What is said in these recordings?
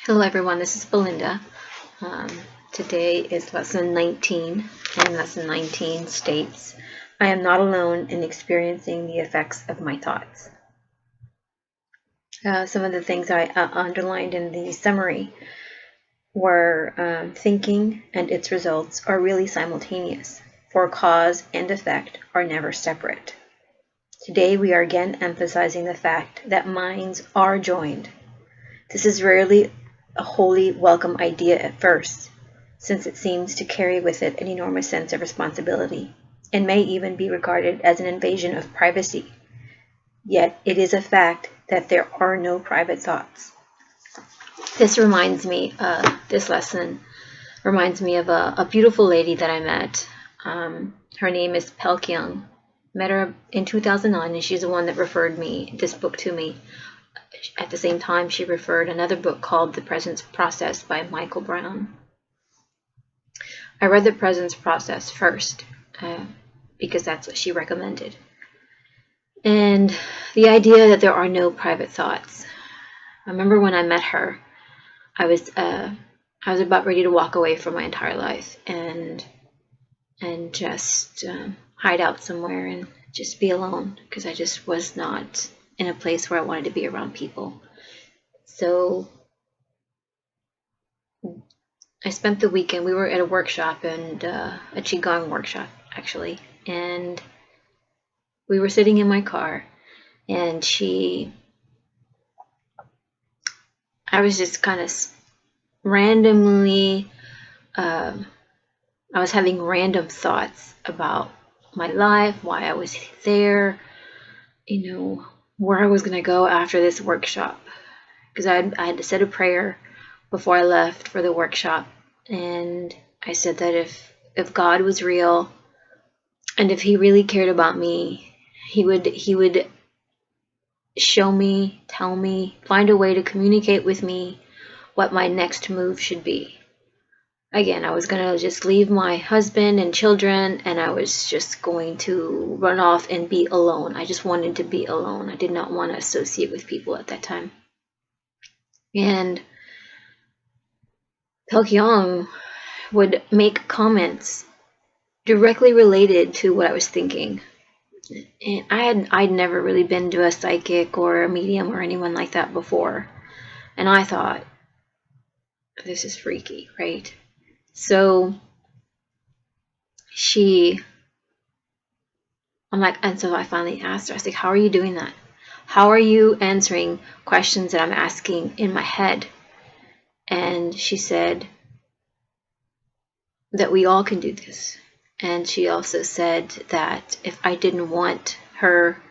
Hello everyone, this is Belinda. Today is lesson 19, and lesson 19 states, I am not alone in experiencing the effects of my thoughts. Some of the things I underlined in the summary were thinking and its results are really simultaneous, for cause and effect are never separate. Today we are again emphasizing the fact that minds are joined. This is rarely a wholly welcome idea at first, since it seems to carry with it an enormous sense of responsibility, and may even be regarded as an invasion of privacy. Yet it is a fact that there are no private thoughts. This lesson reminds me of a beautiful lady that I met. Her name is Pelkyung. Met her in 2009, and she's the one that referred this book to me. At the same time, she referred another book called The Presence Process by Michael Brown. I read The Presence Process first because that's what she recommended. And the idea that there are no private thoughts. I remember when I met her, I was about ready to walk away from my entire life and just hide out somewhere and just be alone, because I just was not in a place where I wanted to be around people. So I spent the weekend. We were at a workshop, and a Qigong workshop actually, and we were sitting in my car, and I was just kind of randomly, I was having random thoughts about my life, why I was there, where I was going to go after this workshop, because I had to say a prayer before I left for the workshop, and I said that if God was real and if he really cared about me, he would show me, tell me, find a way to communicate with me what my next move should be. Again, I was going to just leave my husband and children, and I was just going to run off and be alone. I just wanted to be alone. I did not want to associate with people at that time. And Pelkyong would make comments directly related to what I was thinking. And I'd never really been to a psychic or a medium or anyone like that before. And I thought, this is freaky, right? So and so I finally asked her, I was like, how are you doing that? How are you answering questions that I'm asking in my head? And she said that we all can do this. And she also said that if I didn't want her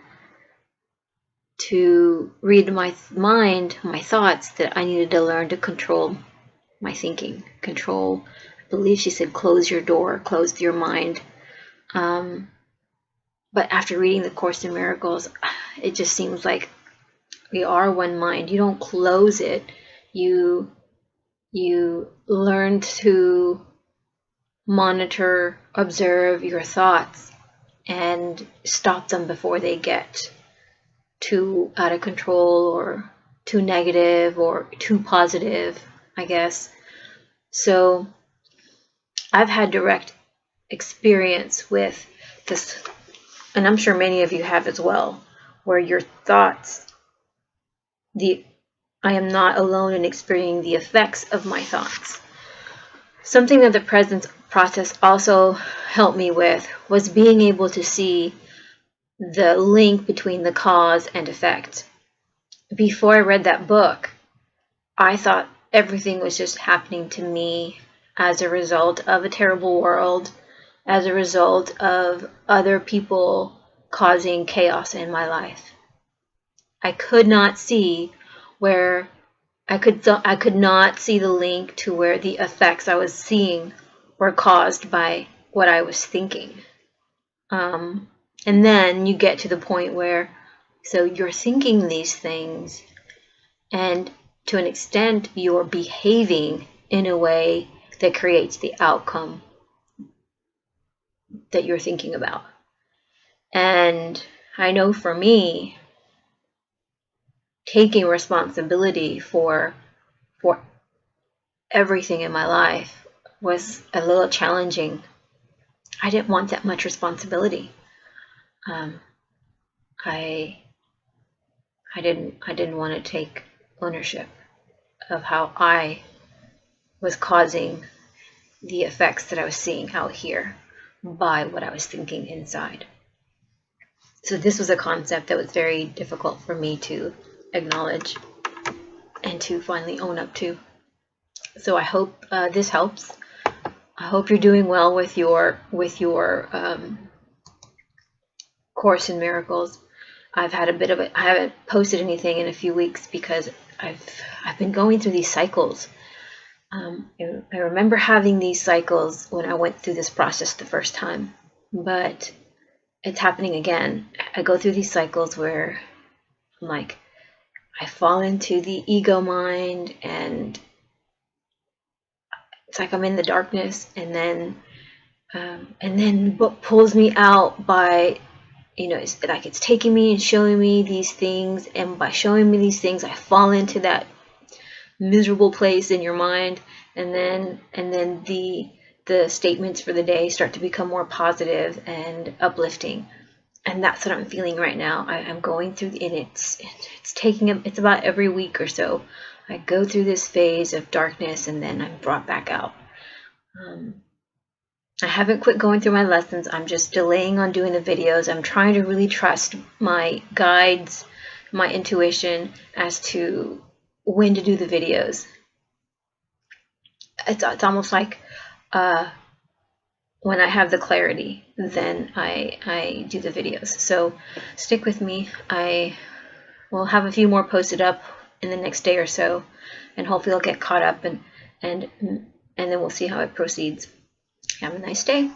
to read my mind, my thoughts, that I needed to learn to control my thinking. Control, I believe she said, close your door, close your mind. But after reading the Course in Miracles, it just seems like we are one mind. You don't close it. You learn to monitor, observe your thoughts, and stop them before they get too out of control or too negative or too positive, I guess. So I've had direct experience with this, and I'm sure many of you have as well, where your thoughts, I am not alone in experiencing the effects of my thoughts. Something that the Presence Process also helped me with was being able to see the link between the cause and effect. Before I read that book, I thought everything was just happening to me as a result of a terrible world, as a result of other people causing chaos in my life. I could not see where I could not see the link to where the effects I was seeing were caused by what I was thinking. And then you get to the point where, so you're thinking these things, and to an extent you're behaving in a way that creates the outcome that you're thinking about. And I know for me, taking responsibility for everything in my life was a little challenging. I didn't want that much responsibility. I didn't want to take ownership of how I was causing the effects that I was seeing out here by what I was thinking inside. So this was a concept that was very difficult for me to acknowledge and to finally own up to. So I hope this helps. I hope you're doing well with your Course in Miracles. I've had a bit of I haven't posted anything in a few weeks because I've been going through these cycles. I remember having these cycles when I went through this process the first time, but it's happening again. I go through these cycles where I'm like, I fall into the ego mind, and it's like I'm in the darkness, and then what pulls me out by, it's like it's taking me and showing me these things, and by showing me these things, I fall into that miserable place in your mind, and then the statements for the day start to become more positive and uplifting. And that's what I'm feeling right now. I'm going through, and it's it's about every week or so. I go through this phase of darkness, and then I'm brought back out. I haven't quit going through my lessons. I'm just delaying on doing the videos. I'm trying to really trust my guides, my intuition as to when to do the videos. It's almost like when I have the clarity, then I do the videos. So stick with me. I will have a few more posted up in the next day or so, and hopefully I'll get caught up, and then we'll see how it proceeds. Have a nice day.